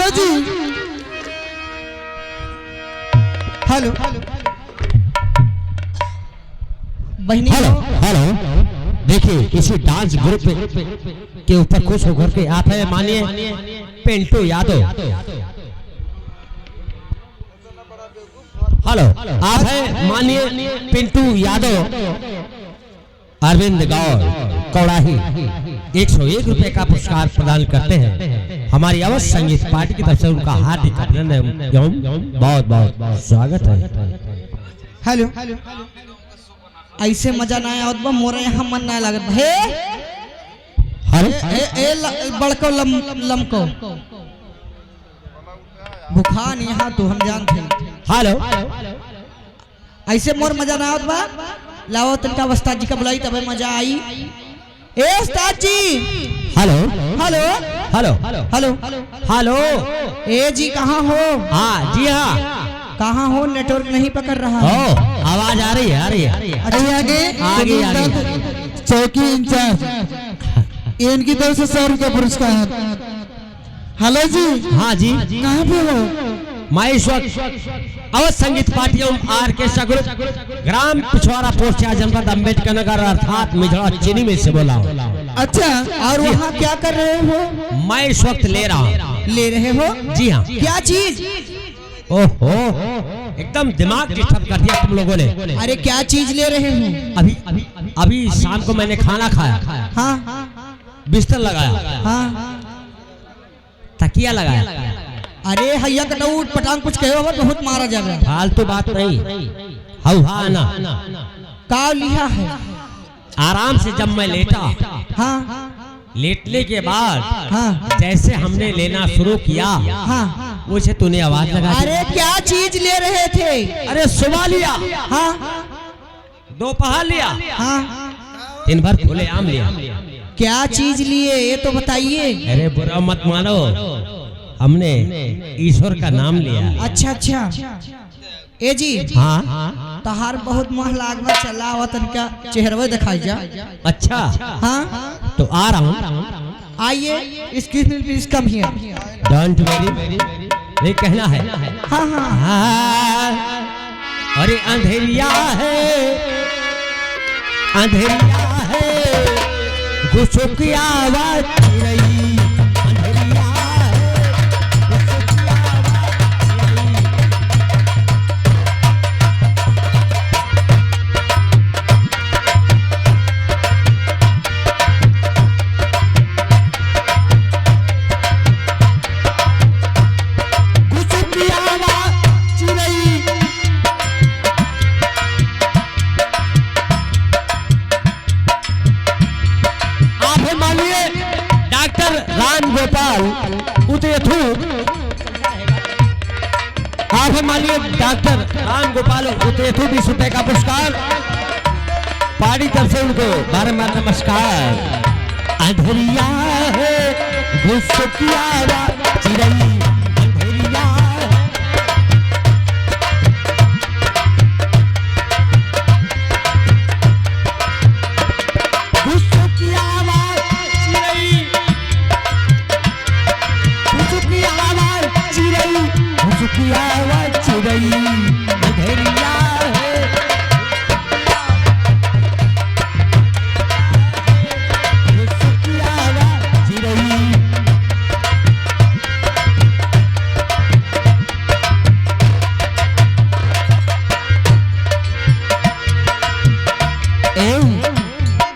Hello जी। Hello बहनी। Hello hello, देखिए इसी डांस ग्रुप के ऊपर खुश होकर के आप है मानिए पिंटू यादव। हेलो, आप है मानिए पिंटू यादव अरविंद गौर कौड़ाही 101 रुपए का पुरस्कार प्रदान करते हैं। हमारी अवश्य संगीत पार्टी की तरफ से उनका हार्दिक अभिनंदन एवं बहुत बहुत स्वागत है। हेलो, ऐसे मजा ना आया बा, मोरे यहाँ मन ना लागत हे। बड़को लमको बुखान यहाँ तो हम जानते हैं। हेलो, ऐसे मोर मजा ना आवत बा, लाओ तनका उस्ताद जी का बुलाई तबे मजा आई। ए उस्ताद जी। Hello hello hello hello hello, ए जी कहाँ हो? हाँ जी हाँ, कहाँ हो? नेटवर्क नहीं पकड़ रहा ओ है। आवाज आ रही है, आ रही है। अच्छा आगे आगे चौकी इंचार्ज इनकी तरफ से 100 रुपये पुरस्कार। हेलो जी। हाँ जी, कहाँ पे हो? मैं इस वक्त अवध संगीत पार्टी एवं आर्केस्ट्रा ग्रुप ग्राम पिछवाड़ा पोस्ट जनपद अम्बेडकर नगर अर्थात मिझड़ा चीनी में से बोला हूँ। अच्छा, और वहाँ क्या कर रहे हो? मैं इस वक्त ले रहा हूँ। ले रहे हो? जी हाँ। क्या चीज? ओहो, एकदम दिमाग डिस्टर्ब कर दिया तुम लोगों ने। अरे क्या चीज ले रहे हो? अभी अभी शाम को मैंने खाना खाया, हाँ बिस्तर लगाया, हाँ। तकिया लगाया। अरे हैया कटौट पटांग कुछ कहो, बहुत मारा जा रहा है। फालतू बात नहीं, हवा ना का लिया है? आराम से जब मैं लेटा, हाँ लेटने के बाद हाँ जैसे हमने लेना शुरू किया, हाँ। मुझे तूने आवाज लगा दी। अरे क्या चीज ले रहे थे? अरे सुबह लिया, हाँ दोपहर लिया, हाँ। दिन भर खुले आम लिया। क्या चीज लिए ये तो बताइए। अरे बुरा मत मानो, हमने ईश्वर का नाम लिया। अच्छा अच्छा। ए जी हाँ, तहार बहुत मोह लागवा चला वतन का चेहरवा दिखाई जा। अच्छा हाँ तो आ रहा हूँ। आइए, excuse me please come here. Don't very, ये कहना है। हाँ हाँ हाँ, अरे अंधेरिया है, अंधेरिया है, गुस्सों की आवाज रही। अंधेरिया है, गुस्सों की आवाज रही। गुस्सों की आवाज रही। आप मानिए डॉक्टर राम गोपाल उतेथु, आप मानिए डॉक्टर राम गोपाल उतेथु 20 रुपए का पुरस्कार पार्टी तरफ से उनको बारंबार नमस्कार। अंधेरिया है, गुस्सों की आवाज चिरई। अंधेरिया है, गुस्सों की आवाज चिरई, गुस्सों की आवाज चिरई, गुस्सों की आवाज चिरई। अंधेरिया है, गुस्सों की आवाज चिरई।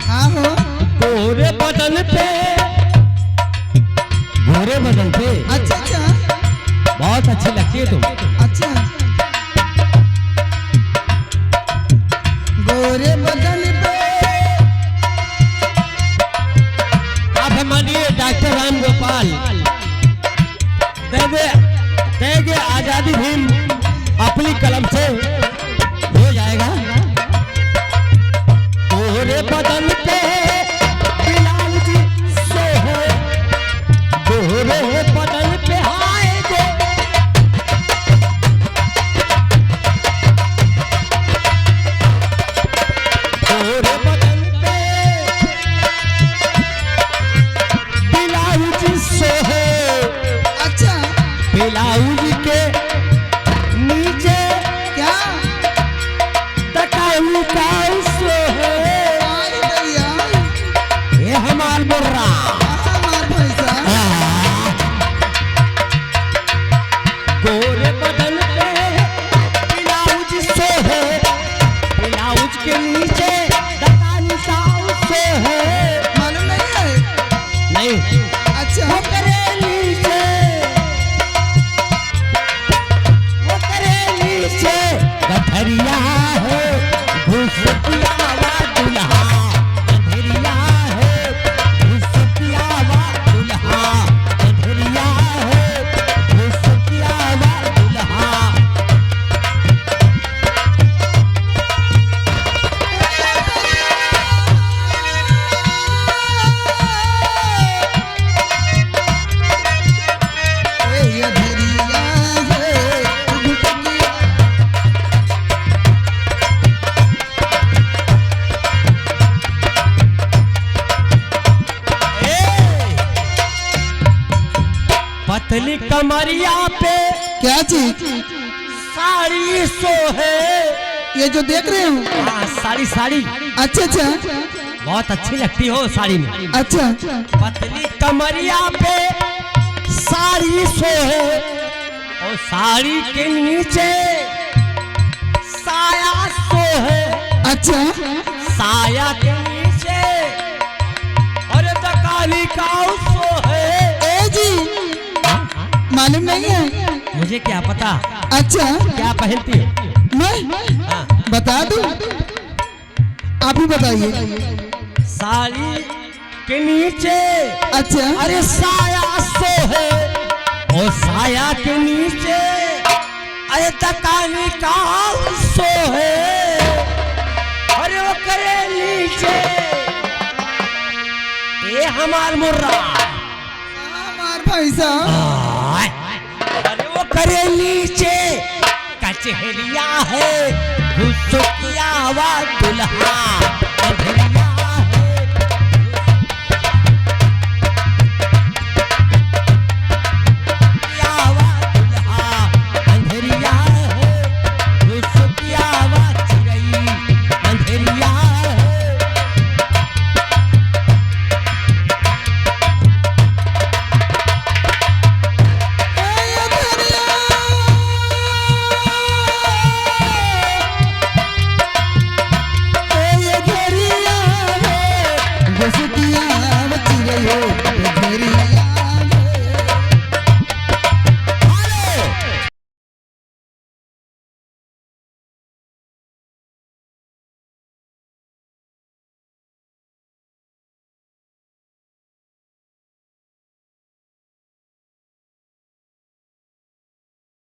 हाँ हो। गोरे बदन पे, गोरे बदन पे अच्छा अच्छा बहुत अच्छी लगती है तुम। अच्छा। गोरे बदन पे। आप मानिए डॉक्टर राम गोपाल देंगे आजादी भीम अपनी कलम से हो जाएगा। गोरे बदन पे ब्लाउज सोहे, गोरे बदन पे हाय गो। गोरे बदन पे ब्लाउज सोहे, अच्छा। ब्लाउज के नीचे क्या तकाऊ काऊ सो है आई दैया ये हमार मुर्रा हमार पैसा गोरे बदन पे ब्लाउज सो है ब्लाउज के नीचे तकाऊ काऊ सो है मालूम नहीं है नहीं अच्छा वो करे नीचे गठरिया है घुसकिया वा दुल्हा गठरिया है घुसकिया वा दुल्हा गठरिया है घुसकिया वा दुल्हा ये धरिया है घुटकिया पतली कमरिया पे क्या चीज साड़ी सो है ये जो देख रहे हो हाँ, साड़ी साड़ी अच्छा अच्छा बहुत अच्छी लगती हो साड़ी में अच्छा पतली कमरिया पे साड़ी सो है और साड़ी के नीचे साया सो है अच्छा साया के नीचे अरे तकाली काऊ सो है ए जी मालूम नहीं है मुझे क्या पता अच्छा क्या पहनती हो मैं हाँ, बता दूं आप ही बताइए साड़ी के नीचे अच्छा अरे साया सो है और साया के नीचे अरे तकाली काऊ सो है अरे वो करे नीचे ये हमार मुर्रा हमार पैसा आय, अरे वो करे नीचे कचहरिया है घुसकिया वा दुल्हा